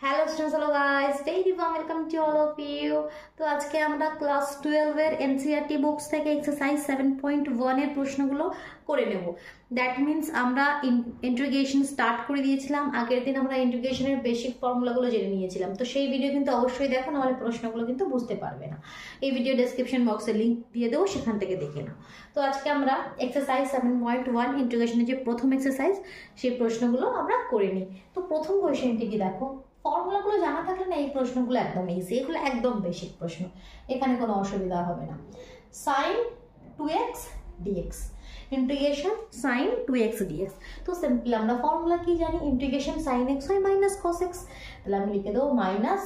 Hello students, hello guys, very warm welcome to all of you. তো আজকে আমরা class 12 এর এনসিইআরটি বুকস থেকে এক্সারসাইজ 7.1 এর প্রশ্নগুলো করে নেব। দ্যাট মিন্স আমরা ইন্টিগ্রেশন স্টার্ট করে দিয়েছিলাম। আগের দিন আমরা ইন্টিগ্রেশনের বেসিক ফর্মুলাগুলো জেনে নিয়েছিলাম। তো সেই ভিডিও কিন্তু অবশ্যই দেখো, নাহলে প্রশ্নগুলো কিন্তু বুঝতে পারবে না। এই ভিডিও ডেসক্রিপশন বক্সে লিঙ্ক দিয়ে দেবো, সেখান থেকে দেখে নাও। তো আজকে আমরা এক্সারসাইজ 7.1 ইন্টিগ্রেশনের যে প্রথম এক্সারসাইজ, সেই প্রশ্নগুলো আমরা করে নিই। তো প্রথম কোয়েশ্চেনটি কি দেখো, ফর্মুলাগুলো জানা থাকলে না এই প্রশ্নগুলো একদম ইজি, এগুলো একদম বেসিক প্রশ্ন, এখানে কোনো অসুবিধা হবে না। Sine 2x dx, integration sine 2x dx। তো সিম্পলি আমরা ফর্মুলা কি জানি, ইন্টিগ্রেশন সাইন x হয় মাইনাস কস x, তাহলে আমি লিখে দেবো মাইনাস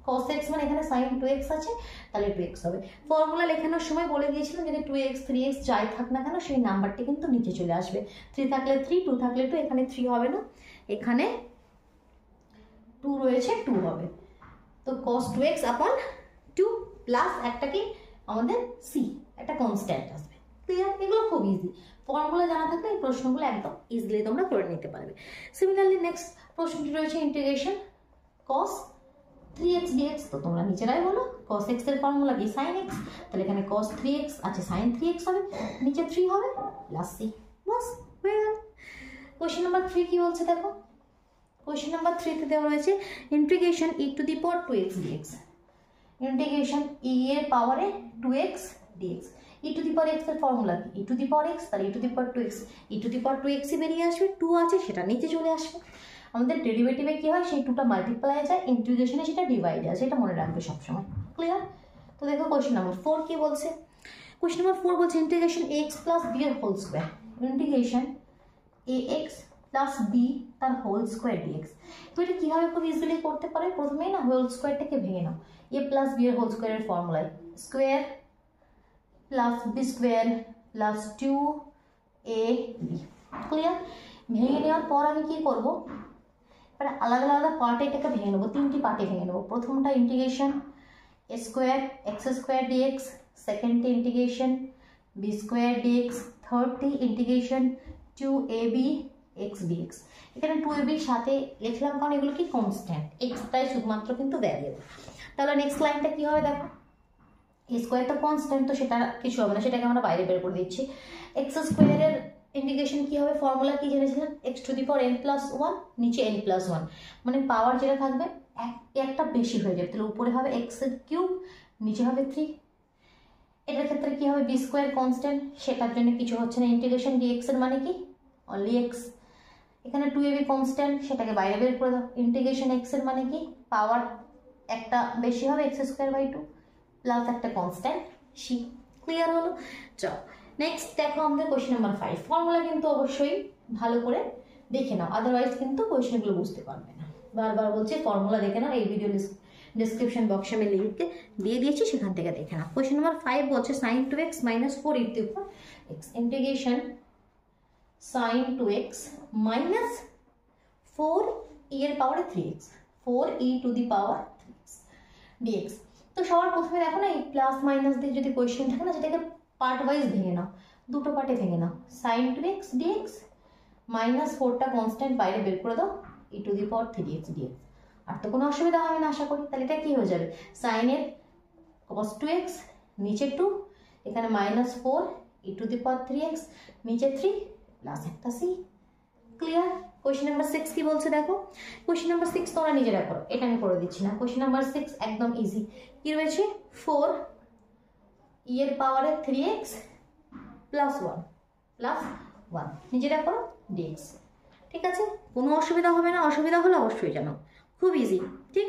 cos x, মানে এখানে সাইন 2x আছে, তাহলে 2x হবে। ফর্মুলা লেখানোর সময় বলে দিয়েছিলাম যদি 2x 3x যাই থাক না কেন সেই নাম্বারটি কিন্তু নিচে চলে আসবে। 3 থাকলে 3, 2 থাকলে 2, এখানে 3 হবে না, এখানে 2 রয়েছে, 2 হবে। তো cos 2x আপন 2 প্লাস একটা কি আমাদের c, একটা কনস্ট্যান্ট আসবে। ক্লিয়ার? এগুলো খুব ইজি, ফর্মুলা জানা থাকলে এই প্রশ্নগুলো একদম ইজিলি তোমরা করে নিতে পারবে। সিমিলারলি নেক্সট প্রশ্নটি রয়েছে ইন্টিগ্রেশন cos 3x dx। তো তোমরা নিজেরাই বলো cos x এর ফর্মুলা কি sin x, তাহলে এখানে cos 3x আছে, sin 3x হবে, নিচে 3 হবে প্লাস c, বাস হয়ে গেল। কোশ্চেন নাম্বার 3 কি বলছে দেখো, কোশ্চেন নাম্বার 3 তে দেওয়া রয়েছে integration e two the power 2x dx, integration e এর পাওয়ারে 2x dx। e two the power x এর ফর্মুলা কি, e two the power x, তাহলে e two the power 2x, e two the power 2x ই বেরিয়ে আসবে, 2 আছে সেটা নিচে চলে আসবে। আমাদের ডেরিভেটিভে কি হয়, সেই 2টা মাল্টিপ্লাই যায়, ইন্টিগ্রেশনে সেটা ডিভাইড আছে, এটা মনে রাখবে সবসময়। ক্লিয়ার? তো দেখো কোশ্চেন নাম্বার 4 কি বলছে, কোশ্চেন নাম্বার 4 বলছে ইন্টিগ্রেশন ax প্লাস b এর whole square, integration ax plus B তার হোল স্কোয়ার dx। তো এটা কীভাবে খুব ইজিলি করতে পারে, প্রথমেই না হোল স্কোয়ারটাকে ভেঙে নাও, এ প্লাস বি এর হোল স্কোয়ারের ফর্মুলায় square plus B square plus 2ab। Clear? ভেঙে নেওয়ার পর আমি কি করব, এবার আলাদা আলাদা পার্টে এটাকে ভেঙে নেবো, 3টি পার্টে ভেঙে নেবো। প্রথমটা integration A square X square dx, সেকেন্ডটি ইন্টিগ্রেশন বি স্কোয়ার dx, থার্ডটি ইন্টিগ্রেশন 2ab x dx। এখানে 2ab এর সাথে লিখলাম কারণ এগুলো কি কনস্ট্যান্ট, x টাই শুধুমাত্র কিন্তু ভ্যারিয়েবল। তাহলে নেক্সট লাইনটা কি হবে দেখো, a স্কোয়ার তো কনস্ট্যান্ট, তো সেটা কিছু হবে না, সেটাকে আমরা বাইরে বের করে দিচ্ছি। x স্কোয়ারের ইন্টিগ্রেশন কি হবে, ফর্মুলা কি জেনেছিলাম, x two the power n plus 1, নিচে n প্লাস 1, মানে পাওয়ার যেটা থাকবে একটা বেশি হয়ে যাবে, তাহলে উপরে হবে x এর কিউব, নিচে হবে 3। এটার ক্ষেত্রে কি হবে, বি স্কোয়ার কনস্ট্যান্ট, সেটার জন্য কিছু হচ্ছে না, ইন্টিগ্রেশন dx এর মানে কি অনলি x। এখানে 2ab কনস্ট্যান্ট, সেটাকে বাইরে বের করে দাও, ইন্টিগ্রেশন x এর মানে কি পাওয়ার একটা বেশি হবে x স্কোয়ার বাই 2 প্লাস একটা কনস্ট্যান্ট c। ক্লিয়ার হলো? চল নেক্সট দেখো আমাদের কোশ্চেন নাম্বার 5। ফর্মুলা কিন্তু অবশ্যই ভালো করে দেখে নাও, আদারওয়াইজ কিন্তু কোশ্চেনগুলো বুঝতে পারবে না। বারবার বলছি ফর্মুলা দেখে নাও, এই ভিডিও ডিসক্রিপশন বক্সে আমি লিঙ্ক দিয়ে দিয়েছি, সেখান থেকে দেখে নাও। কোশ্চেন নাম্বার 5 বলছে sin 2x minus 4 e to the power x, integration sin 2x minus 4e এর পাওয়ারে 3x, 4e to the power 3x dx। তো সবার প্রথমে দেখো না, এই প্লাস মাইনাস দিয়ে যদি কোয়েশ্চেন থাকে না, সেটাকে পার্ট ওয়াইজ ভেঙে নাও, দুটো পার্টে ভেঙে নাও। sin 2x dx মাইনাস 4টা কনস্ট্যান্ট বাইরে বের করে দাও, e to the power 3x dx। আর তো কোনো অসুবিধা হবে না আশা করি। তাহলে এটা কি হয়ে যাবে, সাইনের cos 2x, নিচে 2, এখানে minus 4 e to the power 3x, নিচে 3 প্লাস একটা c। ক্লিয়ার? কোয়েশ্চেন নাম্বার 6 কি বলছে দেখো, কোয়েশ্চেন নাম্বার 6 তোমরা নিজেরা করো, এটা আমি করে দিচ্ছি না। কোয়েশ্চেন নাম্বার 6 একদম ইজি, কি রয়েছে 4e এর পাওয়ারে 3x প্লাস 1 নিজেরা করো dx। ঠিক আছে, কোনো অসুবিধা হবে না, অসুবিধা হলে অবশ্যই জানো, খুব ইজি। ঠিক,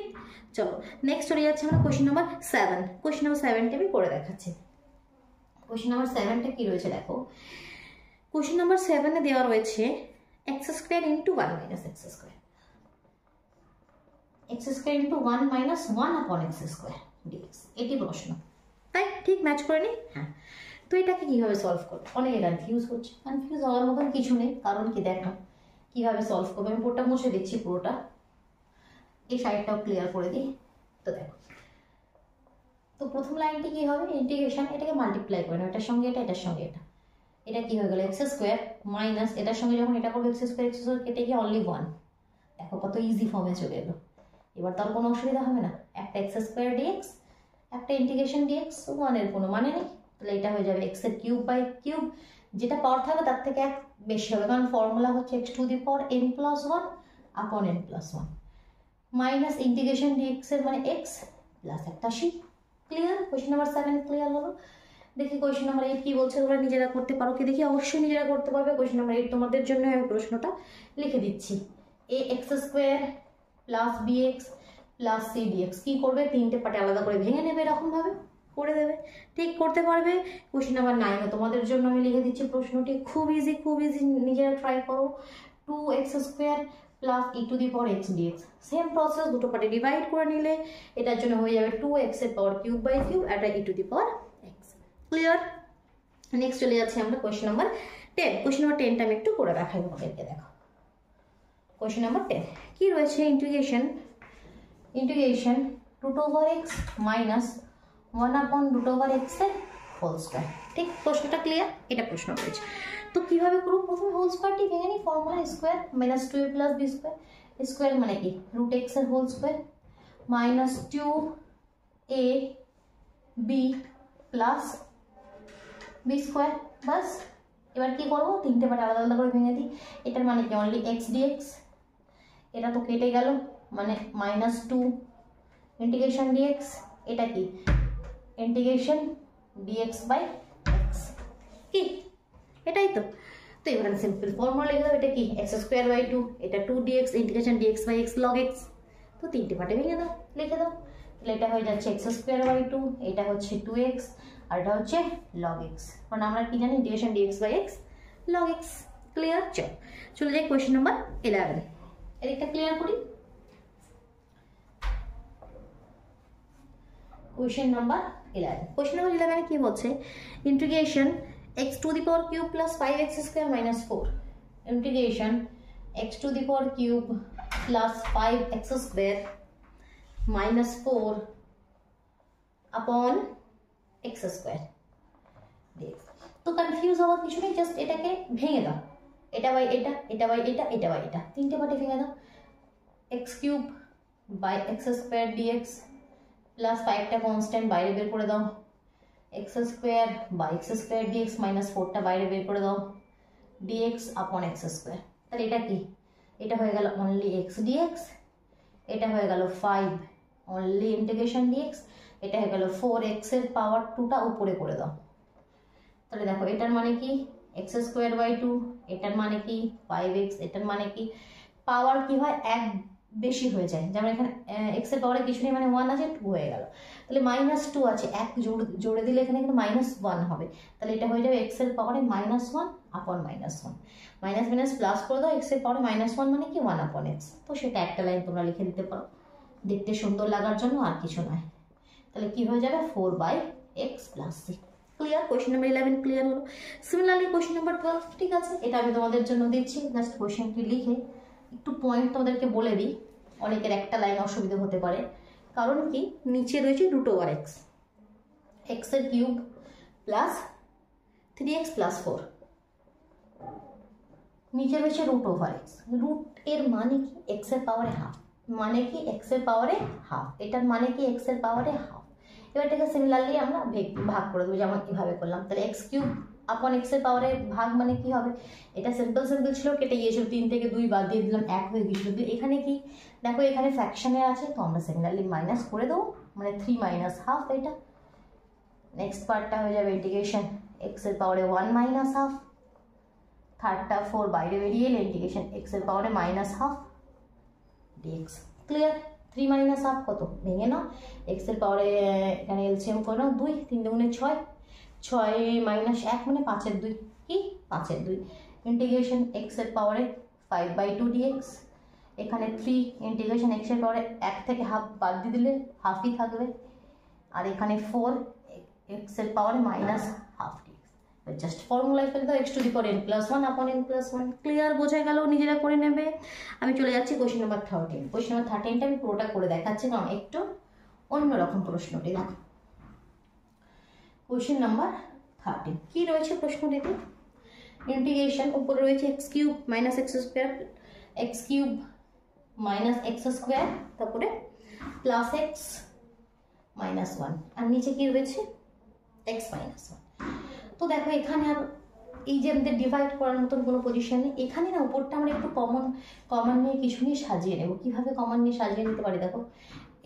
চলো নেক্সট চলে যাচ্ছে আমরা কোয়েশ্চেন নাম্বার 7। কোয়েশ্চেন নাম্বার 7টা আমি করে দেখাচ্ছি। কোয়েশ্চেন নাম্বার 7টা কি রয়েছে দেখো, কোয়েশ্চেন নাম্বার 7 এ দেওয়া রয়েছে x square into 1 minus x square, x square into 1 minus 1 আপন x স্কয়ার dx। এটি প্রশ্ন, তাই ঠিক ম্যাচ করে নি? হ্যাঁ। তো এটাকে কিভাবে সলভ করবে, অনেকে কনফিউজ হচ্ছে, কনফিউজ হওয়ার মতন কিছু নেই, কারণ কি দেখো কিভাবে সলভ করবে। আমি পুরোটা মুছে দিচ্ছি, পুরোটা এই সাইডটাও ক্লিয়ার করে দিই। তো দেখো, তো প্রথম লাইনটি কি হবে, ইন্টিগ্রেশন, এটাকে মাল্টিপ্লাই করে নাও, এটার সঙ্গে এটা, এটার সঙ্গে এটা, এটা কি হয়ে গেল এক্স স্কোয়ার মাইনাস এটার সঙ্গে যখন এটা করবো এক্স স্কোয়ার কেটে গিয়ে অনলি 1, দেখো কত ইজি ফর্মে চলে এলো, এবার তার কোনো অসুবিধা হবে না, একটা এক্স স্কোয়ার ডিএক্স, একটা ইন্টিগ্রেশন ডিএক্স, ওয়ানের কোনো মানে নেই, তাহলে এটা হয়ে যাবে এক্স এর কিউব বাই কিউব, যেটা পাওয়ার থাকবে তার থেকে এক বেশি হবে, কারণ ফর্মুলা হচ্ছে X to the power N plus one upon N plus one, minus integration DX এর মানে এক্স প্লাস একটা C. Clear? Question number 7 clear হলো। দেখি কোয়েশ্চেন নাম্বার 8 কি বলছে, তোমরা নিজেরা করতে পারো কি দেখি, অবশ্যই নিজেরা করতে পারবে। কোয়েশ্চেন নাম্বার 8 তোমাদের জন্য আমি প্রশ্নটা লিখে দিচ্ছি। A X square plus B X plus C D X কী করবে, তিনটে পার্টে আলাদা করে ভেঙে নেবে, এরকমভাবে করে দেবে, ঠিক করতে পারবে। কোয়েশ্চেন নাম্বার 9 তোমাদের জন্য আমি লিখে দিচ্ছি প্রশ্নটি, খুব ইজি, নিজেরা ট্রাই করো। 2x square plus e to the power x dx, same process, দুটো পার্টে ডিভাইড করে নিলে এটার জন্য হয়ে যাবে 2x এর পাওয়ার কিউব বাই কিউব, এটা E to the power X. Clear? Next চলে যাচ্ছি আমরা কোয়েশ্চেন নাম্বার 10। কোয়েশ্চেন নাম্বার 10টা আমি একটু করে দেখাই তোমাদেরকে, দেখো কোয়েশ্চেন নাম্বার 10 কি রয়েছে, integration root over x minus 1/√x এর হোল স্কোয়ার। ঠিক, প্রশ্নটা ক্লিয়ার? এটা প্রশ্ন রয়েছে, তো কিভাবে করবো, প্রথমে হোল স্কোয়ারটি ভেঙে নিই, formula square minus 2a plus B square, square মানে কি রুট এক্স এর whole square minus 2ab plus B square, বাস। এবার কি করবো, তিনটে পার্ট আলাদা আলাদা করে ভেঙে দিই, এটার মানে কি অনলি এক্স ডিএক্স, এটা তো কেটে গেল, মানে মাইনাস 2 ইন্টিগ্রেশন ডিএক্স, এটা কি ইন্টিগ্রেশন ডিএক্স বাই এক্স, কি এটাই তো। তো এবার আমি সিম্পল ফর্মুলা লিখে দেবো, এটা কি এক্স স্কোয়ার বাই 2, এটা 2dx integration dx by x log x, তো তিনটে পার্টে ভেঙে দাও, লিখে দাও, তাহলে এটা হয়ে যাচ্ছে এক্স স্কোয়ার বাই 2, এটা হচ্ছে 2x আর এটা হচ্ছে লগ এক্স, কারণ আমরা কি জানি integration dx by x log x. Clear? চলে যাই কোয়েশ্চেন নাম্বার 11, এদিকটা ক্লিয়ার করি। কোয়েশ্চেন নাম্বার 11 কি বলছে, integration x two the power cube plus 5x square minus 4, integration x two the power cube plus 5x square minus 4 আপন x square. তো confuse হওয়ার কিছু নেই, জাস্ট এটাকে ভেঙে দাও, এটা বাই এটা, এটা বাই এটা, এটা বাই এটা, তিনটে পার্টে ভেঙে দাও, x cube by x square dx plus 5টা কনস্ট্যান্ট বাইরে বের করে দাও, x square by x square dx minus 4টা বাইরে বের করে দাও, ডিএক্স আপন এক্স স্কোয়ার। তাহলে এটা কি, এটা হয়ে গেল অনলি এক্স ডিএক্স, এটা হয়ে গেল 5 অনলি ইন্টিগ্রেশন ডিএক্স, এটা হয়ে গেল 4x এর পাওয়ার 2টা উপরে করে দাও। তাহলে দেখো এটার মানে কি এক্স স্কোয়ার বাই 2, এটার মানে কি 5x, এটার মানে কি পাওয়ার কি হয় এক বেশি হয়ে যায়, যেমন এখানে এক্স এর পাওয়ারে কিছু নেই মানে 1 আছে, 2 হয়ে গেল, তাহলে মাইনাস 2 আছে, এক জোড়ে দিলে এখানে কিন্তু -1 হবে, তাহলে এটা হয়ে যাবে এক্স এর পাওয়ারে -1 আপন -1, মাইনাস মাইনাস প্লাস করে দাও, এক্স এর পাওয়ারে -1 মানে কি 1 আপন এক্স, তো সেটা একটা লাইন তোমরা লিখে দিতে পারো দেখতে সুন্দর লাগার জন্য, আর কিছু নয়। তাহলে কি হয়ে যাবে 4/x plus c. Clear? Question number 11 clear হলো। সিমিলারলি কোয়েশ্চেন নাম্বার 12, ঠিক আছে, এটা আমি তোমাদের জন্য দিচ্ছি, জাস্ট কোয়েশ্চেনটি লিখে একটু পয়েন্ট তোমাদেরকে বলে দিই, অনেকের একটা লাইন অসুবিধা হতে পারে, কারণ কি নিচে রয়েছে রুট ওভার এক্স, এক্স এর কিউব প্লাস 3x প্লাস 4, নিচে রয়েছে রুট ওভার এক্স, রুট এর মানে কি এক্স এর পাওয়ারে হাফ, মানে কি এক্স এর পাওয়ারে হাফ, এটার মানে কি এক্স এর পাওয়ারে হাফ। এবার এটাকে সিমিলারলি আমরা ভাগ করে দেবো, যেমন কিভাবে করলাম, তাহলে এক্স কিউব আপন এক্স এর পাওয়ারে ভাগ মানে কি হবে, এটা সিম্পল ছিল, কেটে গিয়েছিল, 3 থেকে 2 বাদ দিয়ে দিলাম, 1 হয়ে গিয়েছিল, এখানে কি দেখো এখানে ফ্র্যাকশনে আছে, তো আমরা সিমিলারলি মাইনাস করে দেবো, মানে 3 মাইনাস হাফ, এটা নেক্সট পার্টটা হয়ে যাবে ইন্টিগ্রেশন এক্স এর পাওয়ারে 1 মাইনাস হাফ, থার্ডটা 4 বাইরে বেরিয়ে এলে ইন্টিগ্রেশন এক্স এর পাওয়ারে -1/2 ডিএক্স। ক্লিয়ার? 3 মাইনাস হাফ কত, ভেঙে নাও, এক্স এর পাওয়ারে এখানে এলসিএম করে নাও, 2, 3 দুগুণে 6, 6 মাইনাস 1 মানে 5/2, কি 5/2, ইন্টিগ্রেশন এক্স এর পাওয়ারে 5/2 ডিএক্স, এখানে 3 ইন্টিগ্রেশন এক্স এর পাওয়ারে 1 থেকে হাফ বাদ দিয়ে দিলে হাফই থাকবে, আর এখানে 4 এক্স এর পাওয়ারে -1/2 ডিএক্স। জাস্ট ফর্মুলায় ফেলে দাও, x to the power n plus 1 আপন n প্লাস 1। ক্লিয়ার? বোঝা গেল? নিজেরা করে নেবে। আমি চলে যাচ্ছি কোয়েশ্চেন নাম্বার 13। কোয়েশ্চেন নাম্বার 13টা আমি পুরোটা করে দেখাচ্ছি, কারণ একটু অন্যরকম প্রশ্নটি। দেখো কোয়েশ্চেন নাম্বার 13 কি রয়েছে প্রশ্নটিতে, ইন্টিগ্রেশন উপরে রয়েছে x cube minus x square, x cube minus x square, তারপরে প্লাস এক্স মাইনাস ওয়ান, আর নিচে কি রয়েছে এক্স মাইনাস ওয়ান। তো দেখো এখানে আর এই যে আমাদের ডিভাইড করার মতন কোনো পজিশন নেই। এখানে না উপরটা আমরা একটু কমন নিয়ে কিছু নিয়ে সাজিয়ে নেব। কীভাবে কমন নিয়ে সাজিয়ে নিতে পারি দেখো,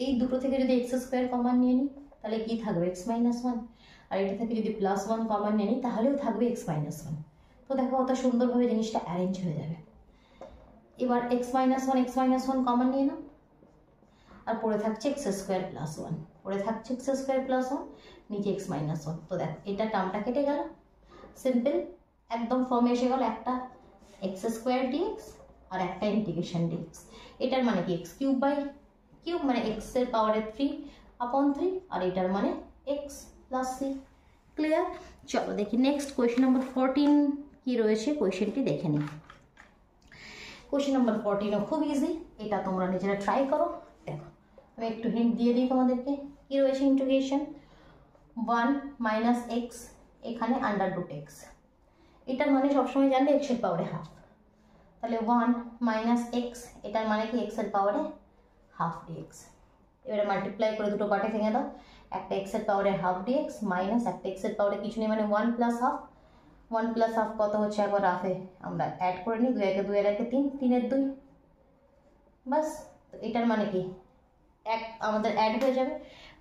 এই দুটো থেকে যদি এক্স স্কোয়ার কমন নিয়ে নিই তাহলে কি থাকবে এক্স মাইনাস ওয়ান, আর এটা থেকে যদি প্লাস ওয়ান কমন নিয়ে নিই তাহলেও থাকবে এক্স মাইনাস ওয়ান। তো দেখো কত সুন্দরভাবে জিনিসটা অ্যারেঞ্জ হয়ে যাবে। এবার এক্স মাইনাস ওয়ান কমন নিয়ে নাও, আর পড়ে থাকছে এক্স স্কোয়ার প্লাস ওয়ান, পড়ে থাকছে এক্স স্কোয়ার প্লাস ওয়ান, নিচে এক্স মাইনাস ওয়ান। তো দেখো এটা টার্মটা কেটে গেল, সিম্পল একদম ফর্মে এসে গেল, একটা এক্স স্কোয়ার ডিএক্স আর একটা ইন্টিগ্রেশন ডিএক্স। এটার মানে কি এক্স কিউব বাই কিউব, মানে এক্স এর পাওয়ারে 3/3, আর এটার মানে এক্স প্লাস সি। ক্লিয়ার? চলো দেখি নেক্সট কোয়েশ্চেন নাম্বার 14 কি রয়েছে, কোয়েশ্চেনটি দেখে নিই। কোয়েশ্চেন নাম্বার 14ও খুব ইজি, এটা তোমরা নিজেরা ট্রাই করো। দেখো আমি একটু হিন্ট দিয়ে দিই তোমাদেরকে, কি রয়েছে ইন্টিগ্রেশন 1 মাইনাস এক্স, এখানে √x, এটার মানে সবসময় জানবে এক্স এর পাওয়ারে হাফ, তাহলে 1 মাইনাস এক্স, এটার মানে কি এক্স এর পাওয়ারে হাফ ডিএক্স। এবারে মাল্টিপ্লাই করে দুটো পার্টে ভেঙে দাও, একটা এক্স এর পাওয়ারে হাফ ডিএক্স মাইনাস একটা এক্স এর পাওয়ারে কিছু নেই, মানে 1 প্লাস হাফ। 1 প্লাস হাফ কত হচ্ছে একবার হাফে আমরা অ্যাড করে নিই, 2 একে 2 এর একে 3, 3 এর 2, বাস। তো এটার মানে কি এক আমাদের অ্যাড হয়ে যাবে,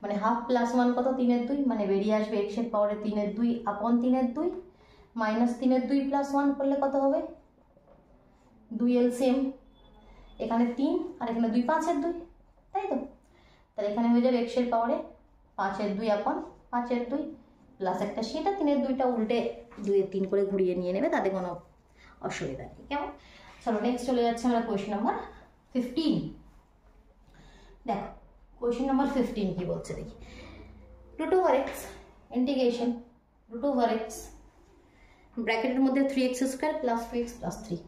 মানে হাফ প্লাস 1 কত 3 এর 2, মানে বেরিয়ে আসবে এক্স এর পাওয়ারে 3 এর 2 আপন 3 এর 2 মাইনাস 3 এর 2 প্লাস 1 করলে কত হবে 2 এলসিএম, এখানে 3 আর এখানে 2 5 এর 2, তাই তো? তাহলে এখানে হয়ে যাবে এক্স এর পাওয়ারে 5 এর 2 আপন 5 এর 2 প্লাস একটা সেটা 3 এর 2টা উল্টে 2 এর 3 করে ঘুরিয়ে নিয়ে নেবে, তাতে কোনো অসুবিধা নেই। কেমন? চলো নেক্সট চলে যাচ্ছে আমরা কোয়েশ্চেন নাম্বার 15। দেখো কোয়েশ্চেন নাম্বার 15 কি বলছে দেখি, √x ইন্টিগ্রেশন √x ব্র্যাকেটের মধ্যে 3x square plus 2x plus 3,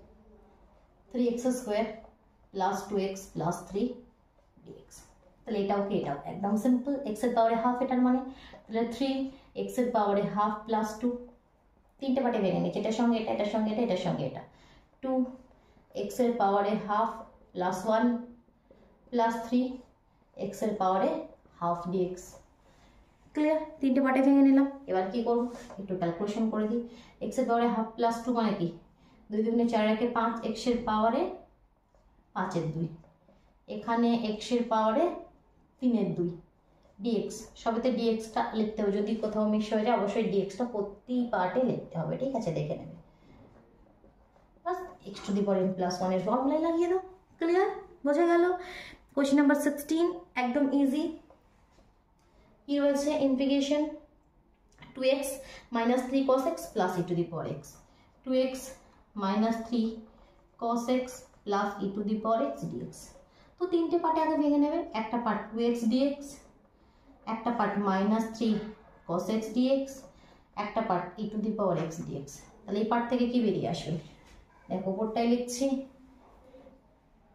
3x square plus 2x plus 3 dx। তাহলে এটাও কি এটাও একদম সিম্পল, এক্স এর পাওয়ারে হাফ, এটার মানে তাহলে 3x এর পাওয়ারে হাফ প্লাস 2, তিনটে পার্টে ভেঙে নিচ্ছে, এটার সঙ্গে এটা, এটার সঙ্গে এটা, এটার সঙ্গে এটা, 2x এর পাওয়ারে হাফ প্লাস 1 প্লাস 3x এর পাওয়ারে হাফ dx। ক্লিয়ার? তিনটে পার্টে ভেঙে নিলাম। এবার কি করব, একটু ক্যালকুলেশন করে দিই। এক্স এর পাওয়ারে হাফ প্লাস 2 মানে কি 2 2 4 একে 5, এক্স এর পাওয়ারে 5 এর 2, এখানে এক্স এর পাওয়ারে 3 এর 2 dx। সবেতে dxটা লিখতে হবে, যদি কোথাও মিস হয়ে যায় অবশ্যই dxটা প্রতি পার্টে লিখতে হবে, ঠিক আছে? দেখে নেবে, বাস x⁴n+1 এর ফর্মুলায় লাগিয়ে দাও। ক্লিয়ার? বোঝা গেল? কোয়েশ্চেন নাম্বার 16 একদম ইজি, কি রয়েছে integration 2x minus 3 cos x plus e⁴x, 2x minus 3 cos x plus e⁴x dx। তো তিনটে পার্টে আগে ভেঙে নেবে, একটা পার্ট 2x dx, একটা part minus 3 cos x dx, একটা পার্ট e⁴x dx। তাহলে এই পার্ট থেকে কি বেরিয়ে আসবে দেখো, উপরটাই লিখছি,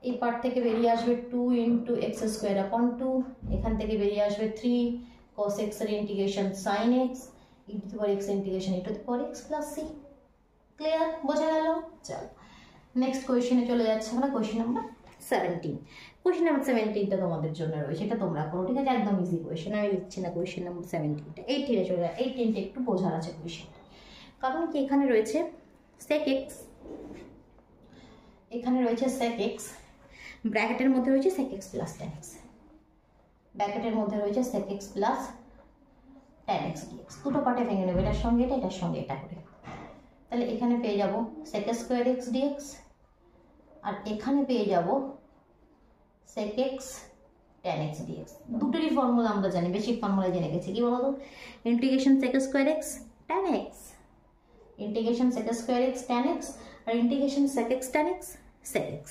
এই পার্ট থেকে বেরিয়ে আসবে 2 × x²/2, এখান থেকে বেরিয়ে আসবে 3 cos x এর integration sin x e⁴x integration e⁴x plus c। Clear? বোঝা গেল? চল নেক্সট কোয়েশ্চেনে চলে যাচ্ছে আমরা, কোয়েশ্চেন নাম্বার 17। কোয়েশ্চেন নাম্বার 17টা তোমাদের জন্য রয়েছে, এটা তোমরা করো, ঠিক আছে? একদম ইজি কোয়েশ্চেন, আমি লিখছি না কোয়েশ্চেন নাম্বার 17টা। 18-এ চলে যায়, 18টা একটু বোঝার আছে কোয়েশ্চেনটা, কারণ কি এখানে রয়েছে sec x, এখানে রয়েছে sec x, ব্র্যাকেটের মধ্যে রয়েছে sec x plus tan x, ব্র্যাকেটের মধ্যে রয়েছে sec x plus tan x dx। দুটো পার্টে ভেঙে নেবে, এটার সঙ্গে এটা, এটার সঙ্গে এটা করে। তাহলে এখানে পেয়ে যাব sec² x dx, আর এখানে পেয়ে যাব sec x tan x dx। দুটোরই ফর্মুলা আমরা জানি, বেসিক ফর্মুলা জেনে গেছি, কি বলতো integration sec² x tan x, integration sec² x tan x, আর integration sec x tan x sec x।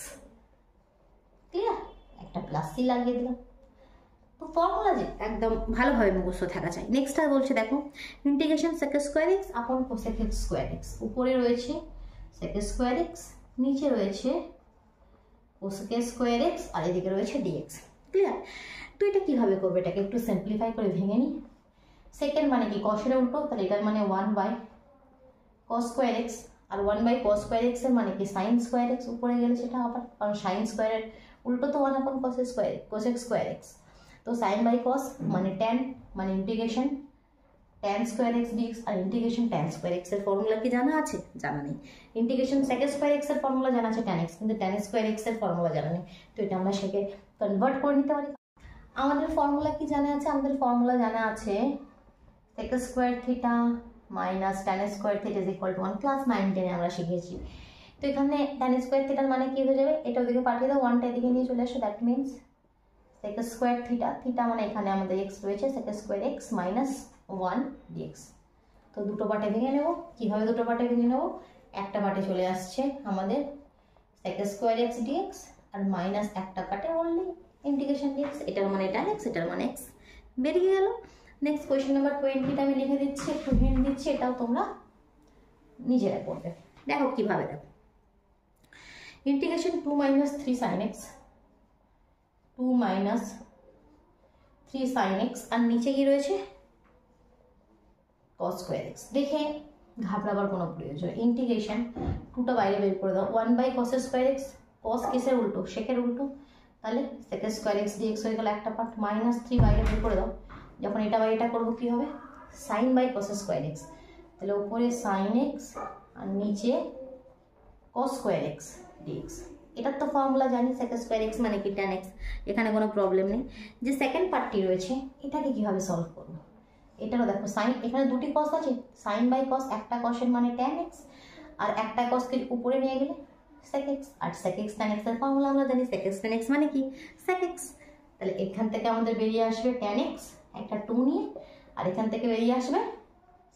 Clear? একটা প্লাস সি লাগিয়ে দিলাম। তো ফর্মুলা যে একদম ভালোভাবে মুখস্থ থাকা চাই। নেক্সট আর বলছে দেখো, ইন্টিগ্রেশন sec² x আপন cosec x², উপরে রয়েছে sec² x, নিচে রয়েছে cosec x, আর এদিকে রয়েছে dx। ক্লিয়ার? তো এটা কিভাবে করবে, এটাকে একটু সিম্পলিফাই করে ভেঙে নিই। সেকেন্ড মানে কি কসের উল্টো, তাহলে এটার মানে 1/cos²x, আর 1/cos² x এর মানে কি sin² x, উপরে গেলে সেটা আবার, কারণ sin² এর উল্টো তো 1 cos square cosec square X. তো সাইন বাই কস মানে ট্যান মানে integration tan square X D X, আর ইন্টিগ্রেশন ট্যান স্কোয়ার এক্স এর ফর্মুলা কি জানা আছে? জানা নেই। ইন্টিগ্রেশন সেক স্কোয়ার এক্স এর ফর্মুলা জানা আছে ট্যান এক্স, কিন্তু ট্যান স্কোয়ার এক্স এর ফর্মুলা জানা নেই। তো এটা আমরা সেকে কনভার্ট করে নিতে পারি। আমাদের ফর্মুলা কি জানা আছে? আমাদের ফর্মুলা জানা আছে sec square theta minus tan square theta is equal to 1, class 9 10 আমরা শিখেছি। তো এখানে ট্যান স্কোয়ার থিটার মানে কি হয়ে যাবে? এটা ওদিকে পাঠিয়ে দাও, 1টা এদিকে নিয়ে চলে আসো, that means sec square theta, theta মানে এখানে আমাদের এক্স রয়েছে, sec square x minus 1 dx. তো দুটো পার্টে ভেঙে নেব। কীভাবে দুটো পার্টে ভেঙে নেব? একটা পার্টে চলে আসছে আমাদের সেক স্কোয়ার এক্স ডিএক্স, আর মাইনাস একটা পার্টে অনলি ইন্টিগ্রেশন ডিএক্স, এটার মানে ট্যান এক্স, এটার মানে এক্স বেরিয়ে গেল। নেক্সট কোয়েশ্চেন নাম্বার 20টা আমি লিখে দিচ্ছি, একটু হিন্ট দিচ্ছি, এটাও তোমরা নিজেরা করবে। দেখো কীভাবে, দেখো integration 2 - 3 sin x, 2 - 3 sin x, আর নিচে কি রয়েছে? cos square x. দেখে ঘাবড়াবার কোনো প্রয়োজন, ইন্টিগ্রেশন 2টা বাইরে বের করে দাও, 1 cos স্কোয়ার এক্স, cos কিসের উল্টো? সেকের উল্টো, তাহলে sec স্কোয়ার এক্স ডিএক্স হয়ে গেল একটা পার্ট, -3 বাইরে বের করে দাও, যখন এটা বাই এটা করবো কি হবে? sin cos স্কোয়ার এক্স, তাহলে উপরে sin এক্স আর নিচে cos স্কোয়ার এক্স ডিএক্স। এটার তো ফর্মুলা জানি, sec স্কোয়ার এক্স মানে কি tan এক্স, এখানে কোনো প্রবলেম নেই। যে সেকেন্ড পার্টটি রয়েছে এটাকে কিভাবে সলভ করবো? এটারও দেখো সাইন, এখানে দুটি কস আছে, সাইন বাই কস, একটা কসের মানে ট্যান এক্স, আর একটা কসকে উপরে নিয়ে গেলে সেক এক্স, আর সেক এক্স ট্যান এক্স এর ফর্মুলা আমরা জানি, সেক এক্স ট্যান এক্স মানে কি? Sec x. তাহলে এখান থেকে আমাদের বেরিয়ে আসবে ট্যান এক্স একটা 2 নিয়ে, আর এখান থেকে বেরিয়ে আসবে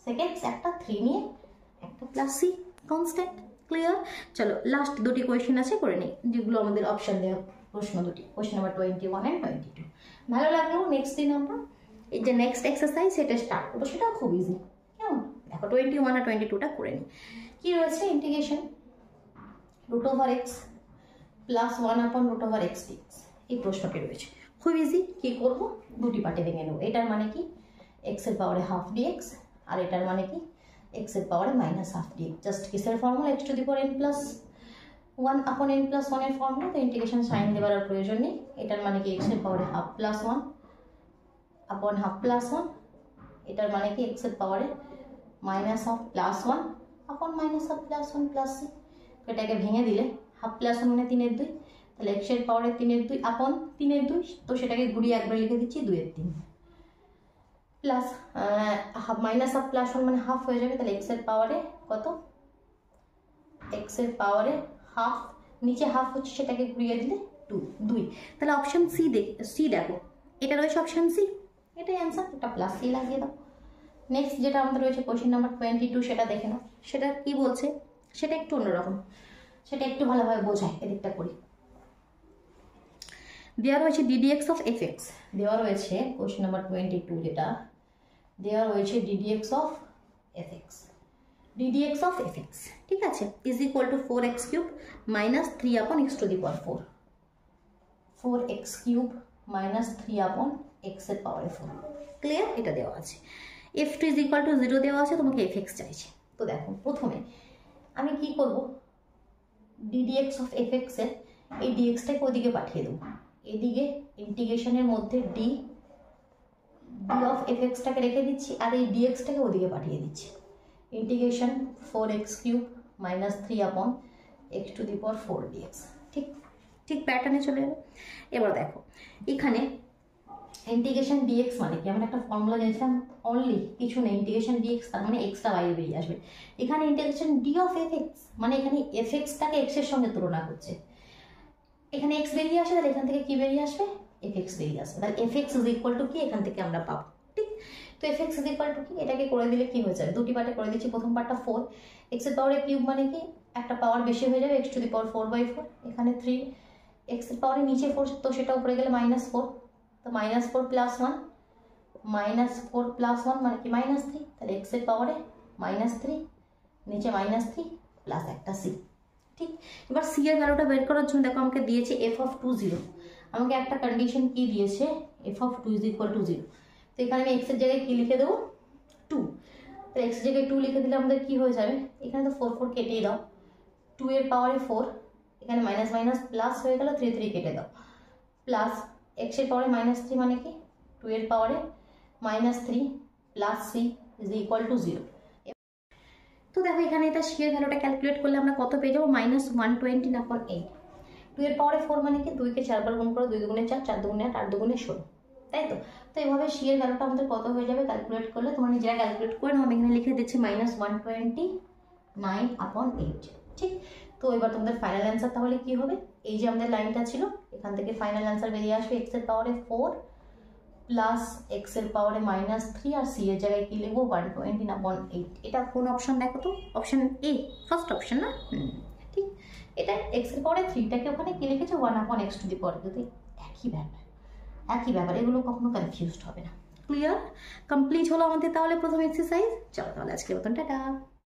সেক এক্স একটা 3 নিয়ে, একটা প্লাস সি কনস্ট্যান্ট। ক্লিয়ার? চলো লাস্ট দুটি কোয়েশ্চেন আছে, করে নিই, যেগুলো আমাদের অপশন দেওয়া প্রশ্ন দুটি, কোয়েশ্চেন নাম্বার 21 and 22। ভালো লাগলো? নেক্সট দিন আমরা এই যে নেক্সট এক্সারসাইজ সেটা স্টার্ট করবো, সেটাও খুব ইজি। কেমন? দেখো 21 আর 22টা করে নিই। কি রয়েছে? Integration √x plus 1/√x dx, এই প্রশ্নটি রয়েছে, খুব ইজি। কি করব? দুটি পার্টে ভেঙে নেব। এটার মানে কি? x এর পাওয়ারে হাফ dx, আর এটার মানে কি? x এর পাওয়ারে -হাফ dx। জাস্ট কিসের formula? x two the power n plus 1/n+1 এর ফর্মুলা। তো ইন্টিগ্রেশন সাইন দেওয়ার আর প্রয়োজন নেই। এটার মানে কি? x এর পাওয়ারে হাফ প্লাস 1/হাফ প্লাস 1, এটার মানে কি? x এর পাওয়ারে -হাফ প্লাস 1/-হাফ প্লাস 1 প্লাস c। এটাকে ভেঙে দিলে হাফ প্লাস 1 মানে 3/2, তাহলে x এর পাওয়ারে 3/2 আপন 3/2, তো সেটাকে ঘুরিয়ে একবার লিখে দিচ্ছি 2/3 প্লাস -হাফ প্লাস 1 মানে হাফ হয়ে যাবে, তাহলে x এর পাওয়ারে কত? x এর পাওয়ারে হাফ, নিচে হাফ হচ্ছে, সেটাকে ঘুরিয়ে দিলে 2। তাহলে অপশন সি দেখো, এটা রয়েছে অপশন সি, এটাই অ্যান্সার। এটা প্লাস সি লাগিয়ে দাও। নেক্সট যেটা আমাদের রয়েছে কোয়েশ্চেন নাম্বার 22, সেটা দেখে নাও। সেটা কি বলছে? সেটা একটু অন্যরকম, সেটা একটু ভালোভাবে বোঝায়, এদিকটা করি। দেওয়া রয়েছে ddx অফ fx, দেওয়া রয়েছে কোয়েশ্চেন নাম্বার 22 যেটা দেওয়া রয়েছে ddx of fx, ddx of fx, ঠিক আছে, is equal two 4x³ minus 3/x two the power 4, 4x³ minus 3/x এর পাওয়ারে 4। ক্লিয়ার? এটা দেওয়া আছে। f2 ইজ ইকুয়াল টু 0 দেওয়া আছে, তোমাকে fx চাইছে। তো দেখো প্রথমে আমি কি করব? ddx অফ fx এর এই dxটাকে ওদিকে পাঠিয়ে দেবো, এদিকে ইন্টিগ্রেশনের মধ্যে d অফ fxটাকে রেখে দিচ্ছি, আর এই dxটাকে ওদিকে পাঠিয়ে দিচ্ছি। Integration 4x³ minus 3/x two the power 4 dx। ঠিক প্যাটার্নে চলে যাবে। এবার দেখো এখানে ইন্টিগ্রেশন dx মানে কি? আমরা একটা ফর্মুলা জানছিলাম, অনলি কিছু নেই, ইন্টিগ্রেশন dx তার মানে এক্সটা বাইরে বেরিয়ে আসবে। এখানে ইন্টিগ্রেশন d অফ fx মানে এখানে fxটাকে x এর সঙ্গে তুলনা করছে, এখানে x বেরিয়ে আসে, তাহলে এখান থেকে কি বেরিয়ে আসবে? fx বেরিয়ে আসবে। তাহলে fx ইজ ইকুয়াল টু কি? এখান থেকে আমরা পাবো। ঠিক, তো fx ইজ ইকুয়াল টু কি? এটাকে করে দিলে কি হয়ে যাবে? দুটি পার্টে করে দিচ্ছি। প্রথম পার্টটা 4, x এর পাওয়ারে কিউব মানে কি? একটা পাওয়ার বেশি হয়ে যাবে, x টু দি পাওয়ার 4/4, এখানে 3, x এর পাওয়ারে নিচে 4, তো সেটা উপরে গেলে -4, তো -4 প্লাস 1, -4 প্লাস 1 মানে কি? -3, তাহলে x এর পাওয়ারে -3, নিচে -3 প্লাস একটা c। ঠিক, এবার c এর ভ্যালুটা বের করার জন্য দেখো আমাকে দিয়েছে f(0), আমাকে একটা কন্ডিশন কি দিয়েছে? f(2) is equal to 0। তো এখানে আমি x এর জায়গায় কি লিখে দেবো? 2। তো x এর জায়গায় 2 লিখে দিলে আমাদের কি হয়ে যাবে? এখানে তো 4 কেটেই দাও, 2 এর পাওয়ারে 4, এখানে মাইনাস মাইনাস প্লাস হয়ে গেল, 3 3 কেটে দাও, প্লাস এক্স এর পাওয়ারে -3 মানে কি 2 এর পাওয়ারে -3 plus c is equal to 0। তো দেখো এখানে এটা শিয়ার ভ্যালুটা ক্যালকুলেট করলে আমরা কত পেয়ে যাবো, -120/8। 2 এর পাওয়ারে 4 মানে কি 2 কে 4 বার গুণ করো, 2 দুগুণে 4, 4 দুগুণে 8, 8 দুগুণে 16, তাই তো। তো এইভাবে শিয়ার ভ্যালুটা আমাদের কত হয়ে যাবে ক্যালকুলেট করলে, তোমরা নিজেরা ক্যালকুলেট করে নাও, আমি এখানে লিখে দিচ্ছি -129/8। ঠিক, তো এবার তোমাদের ফাইনাল অ্যান্সার তাহলে কি হবে, এই যে আমাদের লাইনটা ছিল এখান থেকে ফাইনাল অ্যান্সার বেরিয়ে আসবে এক্স এর পাওয়ারে 4 প্লাস এক্স এর পাওয়ারে -3 আর সি এর জায়গায় কি লিখবো 120/8। এটা কোন অপশন দেখো তো, অপশন এ, ফার্স্ট অপশন না, ঠিক। এটা এক্স এর পাওয়ারে 3টাকে ওখানে কি লিখেছে 1/x⁴, যদি একই ব্যাপার, এগুলো কখনো কনফিউজড হবে না। ক্লিয়ার, কমপ্লিট হলো আমাদের তাহলে প্রথম এক্সারসাইজ। চলো তাহলে আজকের মতন টাটা।